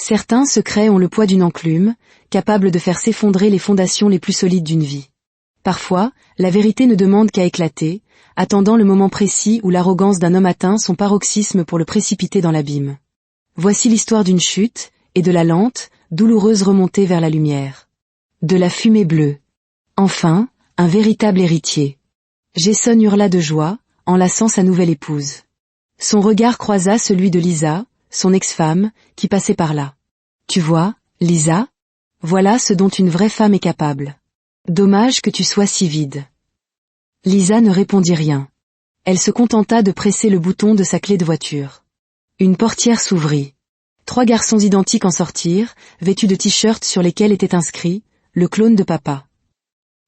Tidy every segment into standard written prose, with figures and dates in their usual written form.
Certains secrets ont le poids d'une enclume, capable de faire s'effondrer les fondations les plus solides d'une vie. Parfois, la vérité ne demande qu'à éclater, attendant le moment précis où l'arrogance d'un homme atteint son paroxysme pour le précipiter dans l'abîme. Voici l'histoire d'une chute, et de la lente, douloureuse remontée vers la lumière. De la fumée bleue. Enfin, un véritable héritier. Jason hurla de joie, enlaçant sa nouvelle épouse. Son regard croisa celui de Lisa, son ex-femme, qui passait par là. Tu vois, Lisa? Voilà ce dont une vraie femme est capable. Dommage que tu sois si vide. Lisa ne répondit rien. Elle se contenta de presser le bouton de sa clé de voiture. Une portière s'ouvrit. 3 garçons identiques en sortirent, vêtus de t-shirts sur lesquels était inscrit « Le clone de papa ».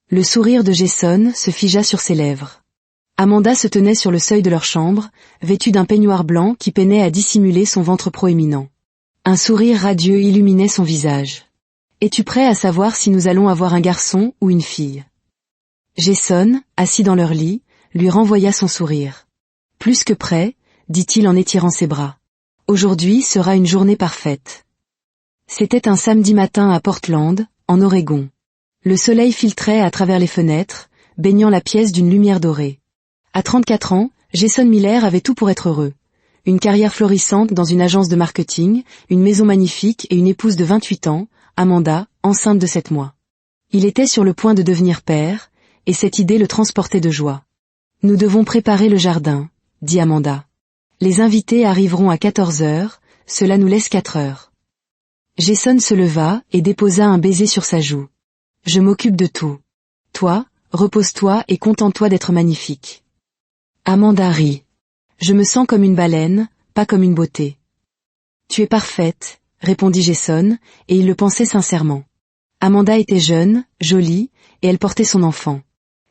Le sourire de Jason se figea sur ses lèvres. Amanda se tenait sur le seuil de leur chambre, vêtue d'un peignoir blanc qui peinait à dissimuler son ventre proéminent. Un sourire radieux illuminait son visage. « Es-tu prêt à savoir si nous allons avoir un garçon ou une fille ?» Jason, assis dans leur lit, lui renvoya son sourire. « Plus que prêt », dit-il en étirant ses bras. « Aujourd'hui sera une journée parfaite. » C'était un samedi matin à Portland, en Oregon. Le soleil filtrait à travers les fenêtres, baignant la pièce d'une lumière dorée. À 34 ans, Jason Miller avait tout pour être heureux. Une carrière florissante dans une agence de marketing, une maison magnifique et une épouse de 28 ans, Amanda, enceinte de 7 mois. Il était sur le point de devenir père, et cette idée le transportait de joie. « Nous devons préparer le jardin », dit Amanda. « Les invités arriveront à 14 heures, cela nous laisse 4 heures. » Jason se leva et déposa un baiser sur sa joue. « Je m'occupe de tout. Toi, repose-toi et contente-toi d'être magnifique. » Amanda rit. « Je me sens comme une baleine, pas comme une beauté. »« Tu es parfaite, » répondit Jason, et il le pensait sincèrement. Amanda était jeune, jolie, et elle portait son enfant.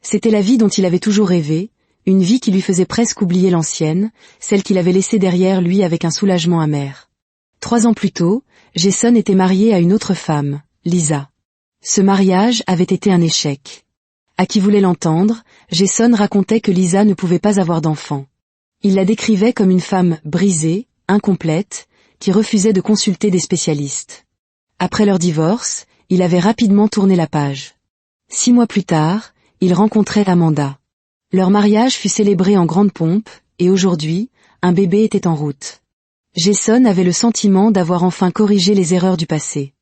C'était la vie dont il avait toujours rêvé, une vie qui lui faisait presque oublier l'ancienne, celle qu'il avait laissée derrière lui avec un soulagement amer. 3 ans plus tôt, Jason était marié à une autre femme, Lisa. Ce mariage avait été un échec. À qui voulait l'entendre, Jason racontait que Lisa ne pouvait pas avoir d'enfant. Il la décrivait comme une femme brisée, incomplète, qui refusait de consulter des spécialistes. Après leur divorce, il avait rapidement tourné la page. 6 mois plus tard, il rencontrait Amanda. Leur mariage fut célébré en grande pompe, et aujourd'hui, un bébé était en route. Jason avait le sentiment d'avoir enfin corrigé les erreurs du passé.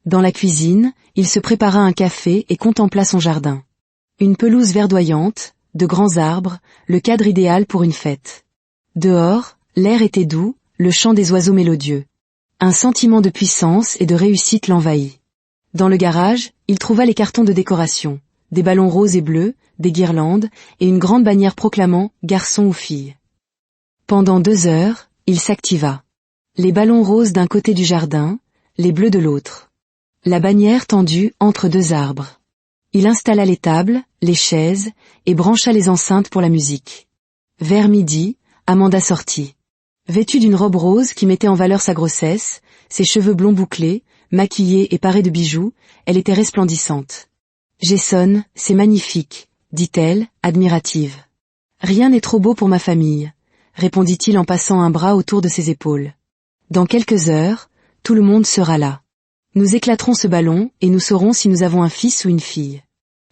Dans la cuisine, il se prépara un café et contempla son jardin. Une pelouse verdoyante, de grands arbres, le cadre idéal pour une fête. Dehors, l'air était doux, le chant des oiseaux mélodieux. Un sentiment de puissance et de réussite l'envahit. Dans le garage, il trouva les cartons de décoration, des ballons roses et bleus, des guirlandes, et une grande bannière proclamant « garçon ou fille ». Pendant 2 heures, il s'activa. Les ballons roses d'un côté du jardin, les bleus de l'autre. La bannière tendue entre 2 arbres. Il installa les tables, les chaises, et brancha les enceintes pour la musique. Vers midi, Amanda sortit. Vêtue d'une robe rose qui mettait en valeur sa grossesse, ses cheveux blonds bouclés, maquillés et parés de bijoux, elle était resplendissante. « Jason, c'est magnifique », dit-elle, admirative. « Rien n'est trop beau pour ma famille », répondit-il en passant un bras autour de ses épaules. « Dans quelques heures, tout le monde sera là. Nous éclaterons ce ballon et nous saurons si nous avons un fils ou une fille.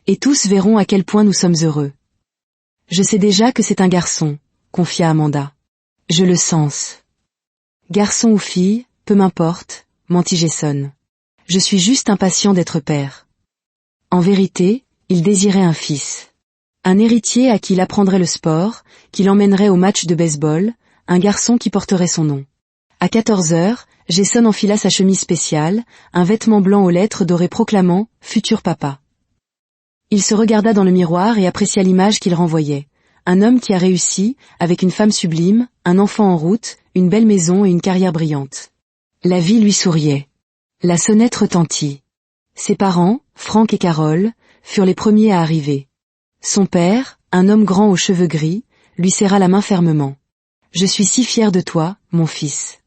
Et tous verront à quel point nous sommes heureux. »« Je sais déjà que c'est un garçon », confia Amanda. « Je le sens. »« Garçon ou fille, peu m'importe, » mentit Jason. « Je suis juste impatient d'être père. » En vérité, il désirait un fils. Un héritier à qui il apprendrait le sport, qui l'emmènerait au match de baseball, un garçon qui porterait son nom. À 14 heures, Jason enfila sa chemise spéciale, un vêtement blanc aux lettres dorées proclamant « Futur papa ». Il se regarda dans le miroir et apprécia l'image qu'il renvoyait. Un homme qui a réussi, avec une femme sublime, un enfant en route, une belle maison et une carrière brillante. La vie lui souriait. La sonnette retentit. Ses parents, Frank et Carol, furent les premiers à arriver. Son père, un homme grand aux cheveux gris, lui serra la main fermement. « Je suis si fier de toi, mon fils. »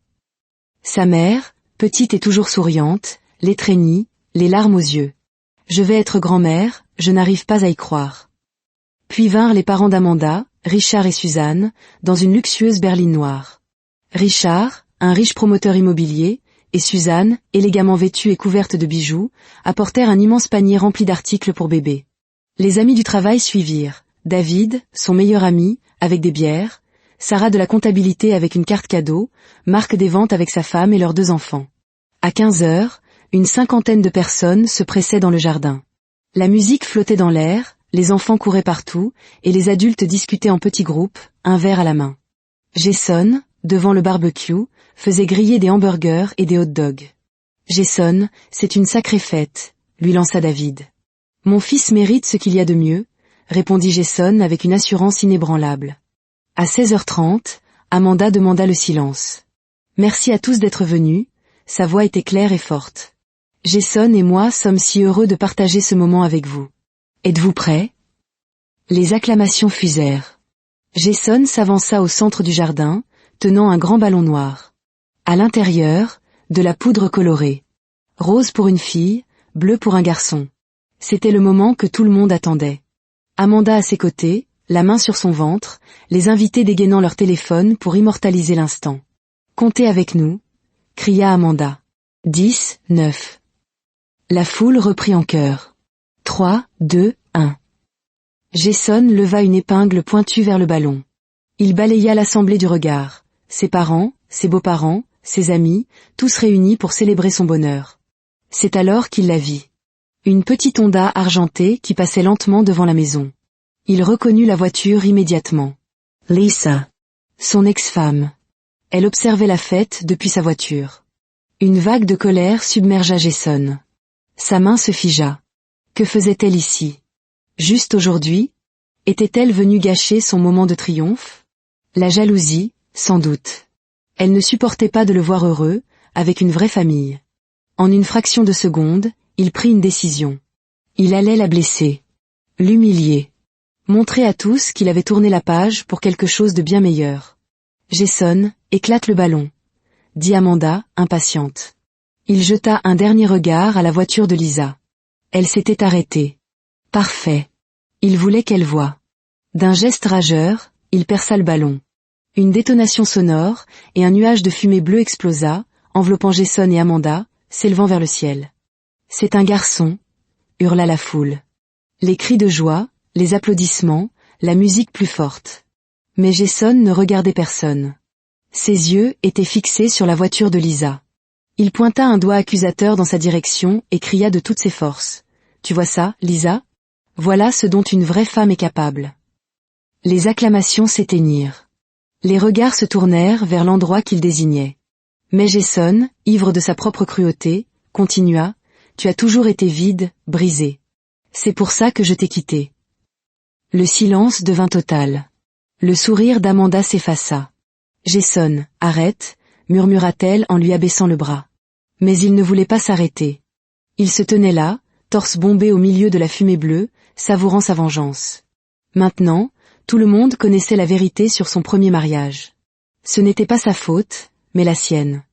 Sa mère, petite et toujours souriante, l'étreignit, les larmes aux yeux. « Je vais être grand-mère, je n'arrive pas à y croire. » Puis vinrent les parents d'Amanda, Richard et Suzanne, dans une luxueuse berline noire. Richard, un riche promoteur immobilier, et Suzanne, élégamment vêtue et couverte de bijoux, apportèrent un immense panier rempli d'articles pour bébé. Les amis du travail suivirent. David, son meilleur ami, avec des bières, Sarah de la comptabilité avec une carte cadeau, Marc des ventes avec sa femme et leurs 2 enfants. À 15 heures, une 50aine de personnes se pressaient dans le jardin. La musique flottait dans l'air, les enfants couraient partout, et les adultes discutaient en petits groupes, un verre à la main. Jason, devant le barbecue, faisait griller des hamburgers et des hot-dogs. Jason, c'est une sacrée fête, lui lança David. Mon fils mérite ce qu'il y a de mieux, répondit Jason avec une assurance inébranlable. À 16h30, Amanda demanda le silence. Merci à tous d'être venus, sa voix était claire et forte. Jason et moi sommes si heureux de partager ce moment avec vous. Êtes-vous prêts? Les acclamations fusèrent. Jason s'avança au centre du jardin, tenant un grand ballon noir. À l'intérieur, de la poudre colorée. Rose pour une fille, bleu pour un garçon. C'était le moment que tout le monde attendait. Amanda à ses côtés, la main sur son ventre, les invités dégainant leur téléphone pour immortaliser l'instant. Comptez avec nous, cria Amanda. 10, 9. La foule reprit en chœur. 3, 2, 1. Jason leva une épingle pointue vers le ballon. Il balaya l'assemblée du regard. Ses parents, ses beaux-parents, ses amis, tous réunis pour célébrer son bonheur. C'est alors qu'il la vit. Une petite Honda argentée qui passait lentement devant la maison. Il reconnut la voiture immédiatement. Lisa. Son ex-femme. Elle observait la fête depuis sa voiture. Une vague de colère submergea Jason. Sa main se figea. Que faisait-elle ici? Juste aujourd'hui? Était-elle venue gâcher son moment de triomphe? La jalousie, sans doute. Elle ne supportait pas de le voir heureux, avec une vraie famille. En une fraction de seconde, il prit une décision. Il allait la blesser. L'humilier. Montrer à tous qu'il avait tourné la page pour quelque chose de bien meilleur. Jason, éclate le ballon, dit Amanda, impatiente. Il jeta un dernier regard à la voiture de Lisa. Elle s'était arrêtée. Parfait. Il voulait qu'elle voie. D'un geste rageur, il perça le ballon. Une détonation sonore, et un nuage de fumée bleue explosa, enveloppant Jason et Amanda, s'élevant vers le ciel. C'est un garçon, hurla la foule. Les cris de joie, les applaudissements, la musique plus forte. Mais Jason ne regardait personne. Ses yeux étaient fixés sur la voiture de Lisa. Il pointa un doigt accusateur dans sa direction et cria de toutes ses forces. « Tu vois ça, Lisa? Voilà ce dont une vraie femme est capable. » Les acclamations s'éteignirent. Les regards se tournèrent vers l'endroit qu'il désignait. Mais Jason, ivre de sa propre cruauté, continua « Tu as toujours été vide, brisé. C'est pour ça que je t'ai quitté. » Le silence devint total. Le sourire d'Amanda s'effaça. « Jason, arrête » murmura-t-elle en lui abaissant le bras. Mais il ne voulait pas s'arrêter. Il se tenait là, torse bombé au milieu de la fumée bleue, savourant sa vengeance. Maintenant, tout le monde connaissait la vérité sur son premier mariage. Ce n'était pas sa faute, mais la sienne.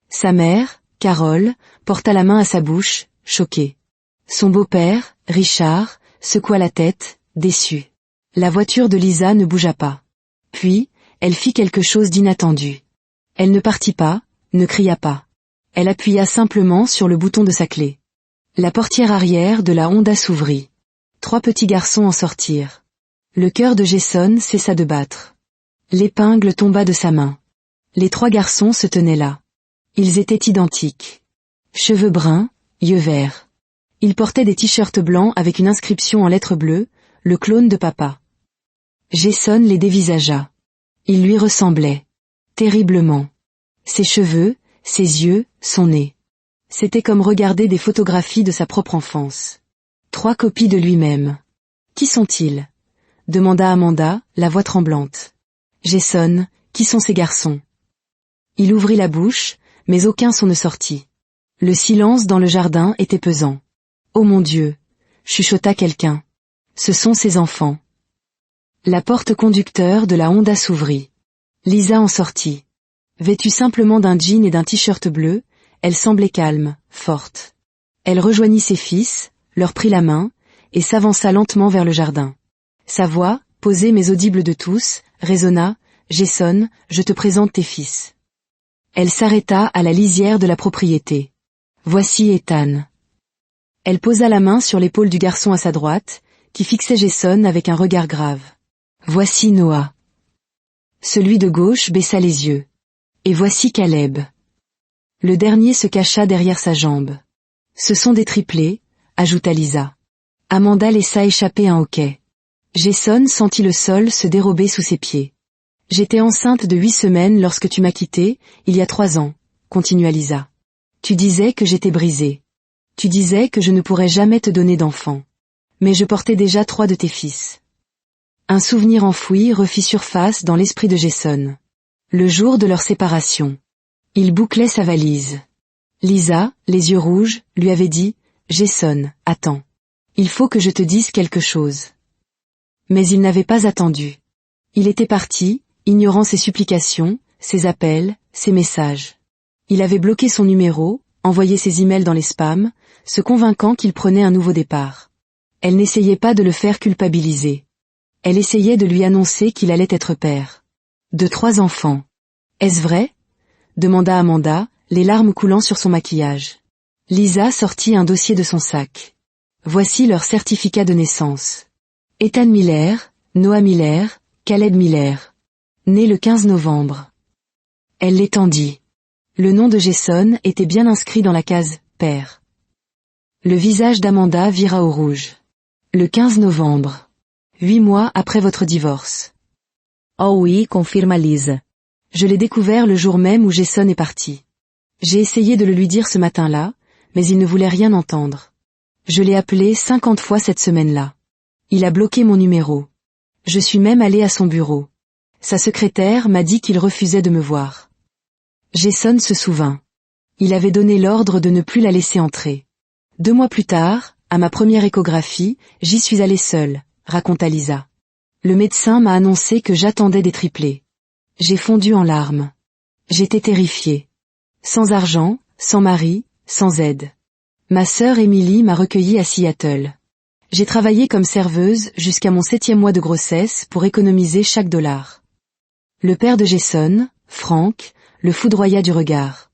Sa mère, Carole, porta la main à sa bouche, choquée. Son beau-père, Richard, secoua la tête, déçu. La voiture de Lisa ne bougea pas. Puis, elle fit quelque chose d'inattendu. Elle ne partit pas, ne cria pas. Elle appuya simplement sur le bouton de sa clé. La portière arrière de la Honda s'ouvrit. 3 petits garçons en sortirent. Le cœur de Jason cessa de battre. L'épingle tomba de sa main. Les 3 garçons se tenaient là. Ils étaient identiques. Cheveux bruns, yeux verts. Ils portaient des t-shirts blancs avec une inscription en lettres bleues, le clone de papa. Jason les dévisagea. Ils lui ressemblaient. Terriblement. Ses cheveux, ses yeux, son nez. C'était comme regarder des photographies de sa propre enfance. 3 copies de lui-même. Qui sont-ils? Demanda Amanda, la voix tremblante. Jason, qui sont ces garçons? Il ouvrit la bouche, mais aucun son ne sortit. Le silence dans le jardin était pesant. Oh mon Dieu! Chuchota quelqu'un. Ce sont ses enfants. La porte conducteur de la Honda s'ouvrit. Lisa en sortit. Vêtue simplement d'un jean et d'un t-shirt bleu, elle semblait calme, forte. Elle rejoignit ses fils, leur prit la main, et s'avança lentement vers le jardin. Sa voix, posée mais audible de tous, résonna « Jason, je te présente tes fils. » Elle s'arrêta à la lisière de la propriété. Voici Ethan. Elle posa la main sur l'épaule du garçon à sa droite, qui fixait Jason avec un regard grave. Voici Noah. Celui de gauche baissa les yeux. Et voici Caleb. Le dernier se cacha derrière sa jambe. Ce sont des triplés, ajouta Lisa. Amanda laissa échapper un hoquet. Jason sentit le sol se dérober sous ses pieds. J'étais enceinte de 8 semaines lorsque tu m'as quitté, il y a 3 ans, continua Lisa. Tu disais que j'étais brisée. Tu disais que je ne pourrais jamais te donner d'enfant. Mais je portais déjà 3 de tes fils. Un souvenir enfoui refit surface dans l'esprit de Jason. Le jour de leur séparation. Il bouclait sa valise. Lisa, les yeux rouges, lui avait dit « Jason, attends. Il faut que je te dise quelque chose. » Mais il n'avait pas attendu. Il était parti, ignorant ses supplications, ses appels, ses messages. Il avait bloqué son numéro, envoyé ses emails dans les spams, se convainquant qu'il prenait un nouveau départ. Elle n'essayait pas de le faire culpabiliser. Elle essayait de lui annoncer qu'il allait être père. De 3 enfants. Est-ce vrai? Demanda Amanda, les larmes coulant sur son maquillage. Lisa sortit un dossier de son sac. Voici leur certificat de naissance. Ethan Miller, Noah Miller, Caleb Miller. Né le 15 novembre. Elle l'étendit. Le nom de Jason était bien inscrit dans la case « Père ». Le visage d'Amanda vira au rouge. Le 15 novembre. 8 mois après votre divorce. Oh oui, confirma Lise. Je l'ai découvert le jour même où Jason est parti. J'ai essayé de le lui dire ce matin-là, mais il ne voulait rien entendre. Je l'ai appelé 50 fois cette semaine-là. Il a bloqué mon numéro. Je suis même allée à son bureau. Sa secrétaire m'a dit qu'il refusait de me voir. Jason se souvint. Il avait donné l'ordre de ne plus la laisser entrer. 2 mois plus tard, à ma première échographie, j'y suis allée seule, raconta Lisa. Le médecin m'a annoncé que j'attendais des triplés. J'ai fondu en larmes. J'étais terrifiée. Sans argent, sans mari, sans aide. Ma sœur Emily m'a recueillie à Seattle. J'ai travaillé comme serveuse jusqu'à mon 7e mois de grossesse pour économiser chaque dollar. Le père de Jason, Frank, le foudroya du regard.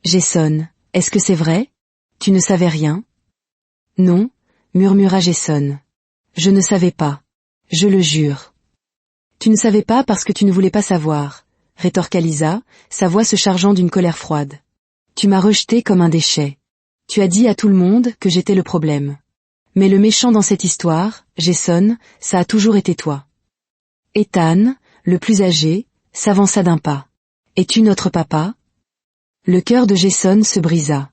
Jason, est-ce que c'est vrai? Tu ne savais rien? Non, murmura Jason. Je ne savais pas. Je le jure. Tu ne savais pas parce que tu ne voulais pas savoir, rétorqua Lisa, sa voix se chargeant d'une colère froide. Tu m'as rejeté comme un déchet. Tu as dit à tout le monde que j'étais le problème. Mais le méchant dans cette histoire, Jason, ça a toujours été toi. Ethan, le plus âgé, s'avança d'un pas. Es-tu notre papa? Le cœur de Jason se brisa.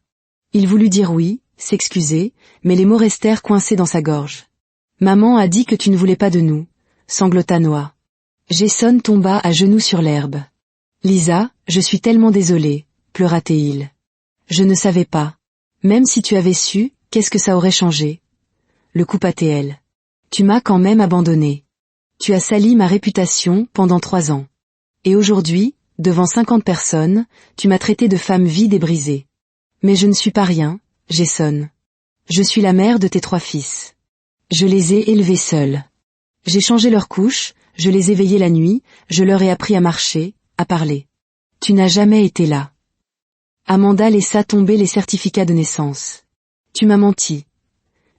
Il voulut dire oui, s'excuser, mais les mots restèrent coincés dans sa gorge. Maman a dit que tu ne voulais pas de nous, sanglota Noah. Jason tomba à genoux sur l'herbe. Lisa, je suis tellement désolée, pleura-t-il. Je ne savais pas. Même si tu avais su, qu'est-ce que ça aurait changé? Le coupa-t-elle. Tu m'as quand même abandonné. Tu as sali ma réputation pendant 3 ans. Et aujourd'hui, devant 50 personnes, tu m'as traité de femme vide et brisée. Mais je ne suis pas rien, Jason. Je suis la mère de tes 3 fils. Je les ai élevés seule. J'ai changé leurs couches, je les ai veillés la nuit, je leur ai appris à marcher, à parler. Tu n'as jamais été là. Amanda laissa tomber les certificats de naissance. Tu m'as menti.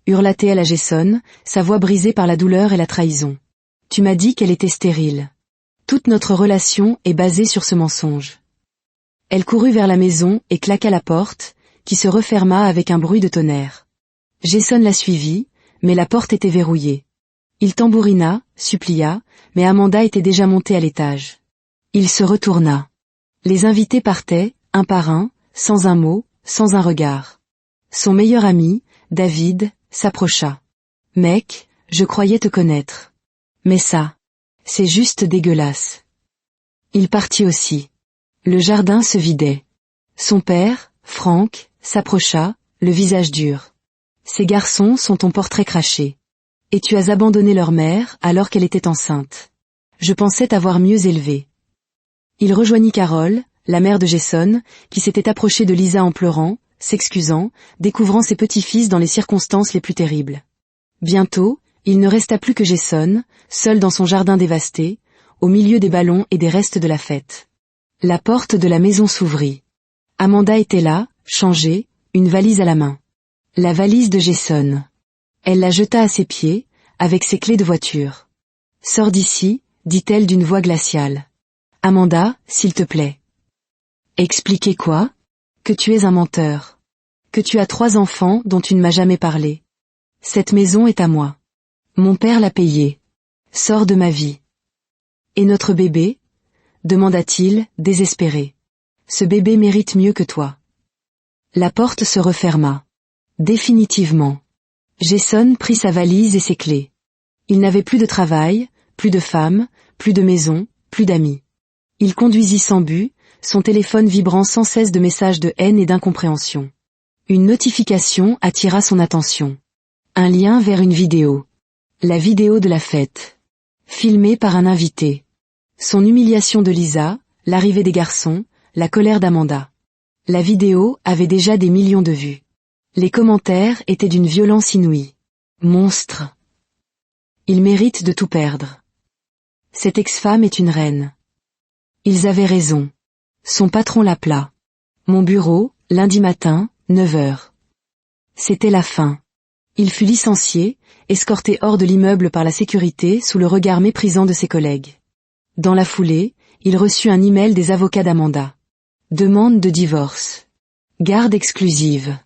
Hurla-t-elle à Jason, sa voix brisée par la douleur et la trahison. Tu m'as dit qu'elle était stérile. Toute notre relation est basée sur ce mensonge. Elle courut vers la maison et claqua la porte, qui se referma avec un bruit de tonnerre. Jason la suivit, mais la porte était verrouillée. Il tambourina, supplia, mais Amanda était déjà montée à l'étage. Il se retourna. Les invités partaient, un par un, sans un mot, sans un regard. Son meilleur ami, David, s'approcha. « Mec, je croyais te connaître. Mais ça, c'est juste dégueulasse. » Il partit aussi. Le jardin se vidait. Son père, Frank, s'approcha, le visage dur. « Ces garçons sont ton portrait craché. Et tu as abandonné leur mère alors qu'elle était enceinte. Je pensais t'avoir mieux élevée. » Il rejoignit Carole, la mère de Jason, qui s'était approchée de Lisa en pleurant, s'excusant, découvrant ses petits-fils dans les circonstances les plus terribles. Bientôt, il ne resta plus que Jason, seul dans son jardin dévasté, au milieu des ballons et des restes de la fête. La porte de la maison s'ouvrit. Amanda était là, changée, une valise à la main. La valise de Jason. Elle la jeta à ses pieds, avec ses clés de voiture. « Sors d'ici », dit-elle d'une voix glaciale. « Amanda, s'il te plaît. » « Expliquer quoi ? Que tu es un menteur. Que tu as 3 enfants dont tu ne m'as jamais parlé. Cette maison est à moi. Mon père l'a payée. Sors de ma vie. »« Et notre bébé ? » demanda-t-il, désespéré. « Ce bébé mérite mieux que toi. » La porte se referma. Définitivement. Jason prit sa valise et ses clés. Il n'avait plus de travail, plus de femme, plus de maison, plus d'amis. Il conduisit sans but, son téléphone vibrant sans cesse de messages de haine et d'incompréhension. Une notification attira son attention. Un lien vers une vidéo. La vidéo de la fête. Filmée par un invité. Son humiliation de Lisa, l'arrivée des garçons, la colère d'Amanda. La vidéo avait déjà des millions de vues. Les commentaires étaient d'une violence inouïe. Monstre. Il mérite de tout perdre. Cette ex-femme est une reine. Ils avaient raison. Son patron l'appela. Mon bureau, lundi matin, 9 heures. C'était la fin. Il fut licencié, escorté hors de l'immeuble par la sécurité sous le regard méprisant de ses collègues. Dans la foulée, il reçut un email des avocats d'Amanda. Demande de divorce. Garde exclusive.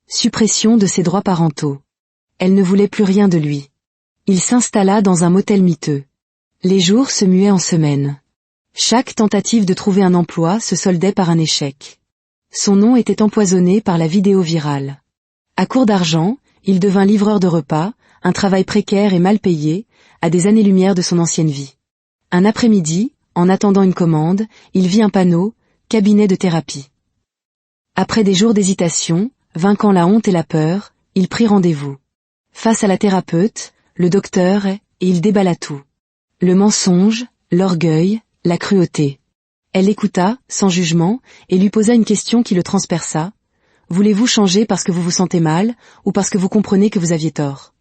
Suppression de ses droits parentaux. Elle ne voulait plus rien de lui. Il s'installa dans un motel miteux. Les jours se muaient en semaines. Chaque tentative de trouver un emploi se soldait par un échec. Son nom était empoisonné par la vidéo virale. À court d'argent, il devint livreur de repas, un travail précaire et mal payé, à des années-lumière de son ancienne vie. Un après-midi, en attendant une commande, il vit un panneau « Cabinet de thérapie ». Après des jours d'hésitation, vainquant la honte et la peur, il prit rendez-vous. Face à la thérapeute, le docteur, et il déballa tout. Le mensonge, l'orgueil, la cruauté. Elle écouta, sans jugement, et lui posa une question qui le transperça. Voulez-vous changer parce que vous vous sentez mal, ou parce que vous comprenez que vous aviez tort ?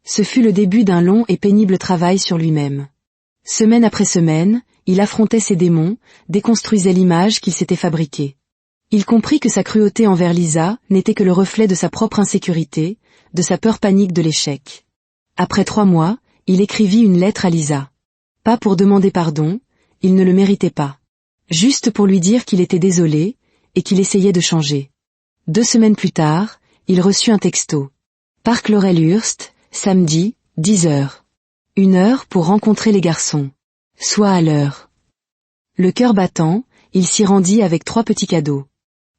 Ce fut le début d'un long et pénible travail sur lui-même. Semaine après semaine, il affrontait ses démons, déconstruisait l'image qu'il s'était fabriquée. Il comprit que sa cruauté envers Lisa n'était que le reflet de sa propre insécurité, de sa peur panique de l'échec. Après 3 mois, il écrivit une lettre à Lisa. Pas pour demander pardon, il ne le méritait pas. Juste pour lui dire qu'il était désolé, et qu'il essayait de changer. 2 semaines plus tard, il reçut un texto. Parc Laurel-Hurst, samedi, 10 heures. 1 heure pour rencontrer les garçons. Sois à l'heure. Le cœur battant, il s'y rendit avec 3 petits cadeaux.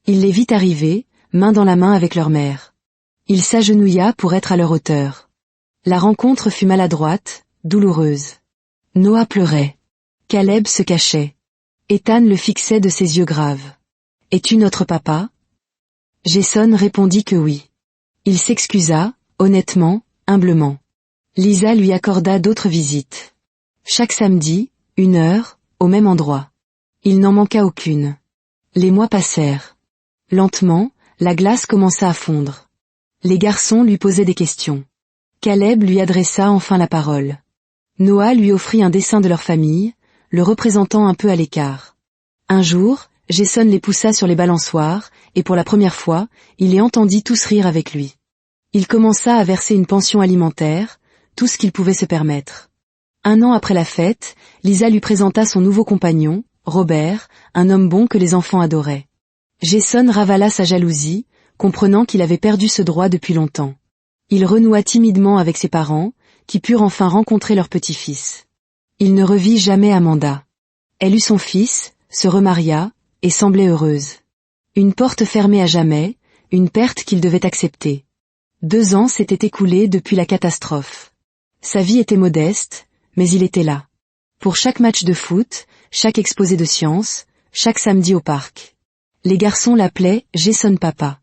Il les vit arriver, main dans la main avec leur mère. Il s'agenouilla pour être à leur hauteur. La rencontre fut maladroite, douloureuse. Noah pleurait. Caleb se cachait. Ethan le fixait de ses yeux graves. « Es-tu notre papa ?» Jason répondit que oui. Il s'excusa, honnêtement, humblement. Lisa lui accorda d'autres visites. Chaque samedi, 1 heure, au même endroit. Il n'en manqua aucune. Les mois passèrent. Lentement, la glace commença à fondre. Les garçons lui posaient des questions. Caleb lui adressa enfin la parole. Noah lui offrit un dessin de leur famille, le représentant un peu à l'écart. Un jour, Jason les poussa sur les balançoires, et pour la première fois, il les entendit tous rire avec lui. Il commença à verser une pension alimentaire, tout ce qu'il pouvait se permettre. 1 an après la fête, Lisa lui présenta son nouveau compagnon, Robert, un homme bon que les enfants adoraient. Jason ravala sa jalousie, comprenant qu'il avait perdu ce droit depuis longtemps. Il renoua timidement avec ses parents, qui purent enfin rencontrer leur petit-fils. Il ne revit jamais Amanda. Elle eut son fils, se remaria, et semblait heureuse. Une porte fermée à jamais, une perte qu'il devait accepter. 2 ans s'étaient écoulés depuis la catastrophe. Sa vie était modeste, mais il était là. Pour chaque match de foot, chaque exposé de sciences, chaque samedi au parc. Les garçons l'appelaient Jason Papa.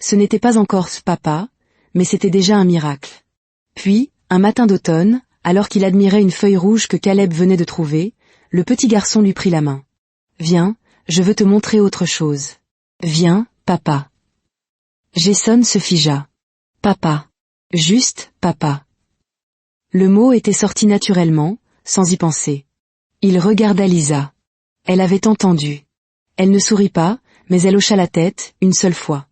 Ce n'était pas encore papa, mais c'était déjà un miracle. Puis, un matin d'automne, alors qu'il admirait une feuille rouge que Caleb venait de trouver, le petit garçon lui prit la main. « Viens, je veux te montrer autre chose. Viens, papa. » Jason se figea. « Papa. Juste, papa. » Le mot était sorti naturellement, sans y penser. Il regarda Lisa. Elle avait entendu. Elle ne sourit pas, mais elle hocha la tête, une seule fois.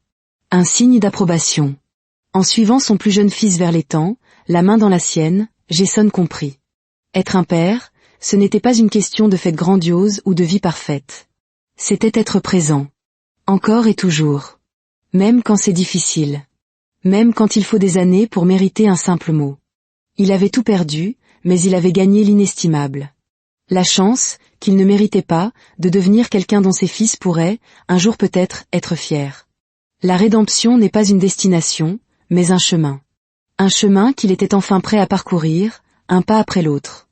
Un signe d'approbation. En suivant son plus jeune fils vers l'étang, la main dans la sienne, Jason comprit. Être un père, ce n'était pas une question de fête grandiose ou de vie parfaite. C'était être présent. Encore et toujours. Même quand c'est difficile. Même quand il faut des années pour mériter un simple mot. Il avait tout perdu, mais il avait gagné l'inestimable. La chance, qu'il ne méritait pas, de devenir quelqu'un dont ses fils pourraient, un jour peut-être, être fiers. La rédemption n'est pas une destination, mais un chemin. Un chemin qu'il était enfin prêt à parcourir, un pas après l'autre.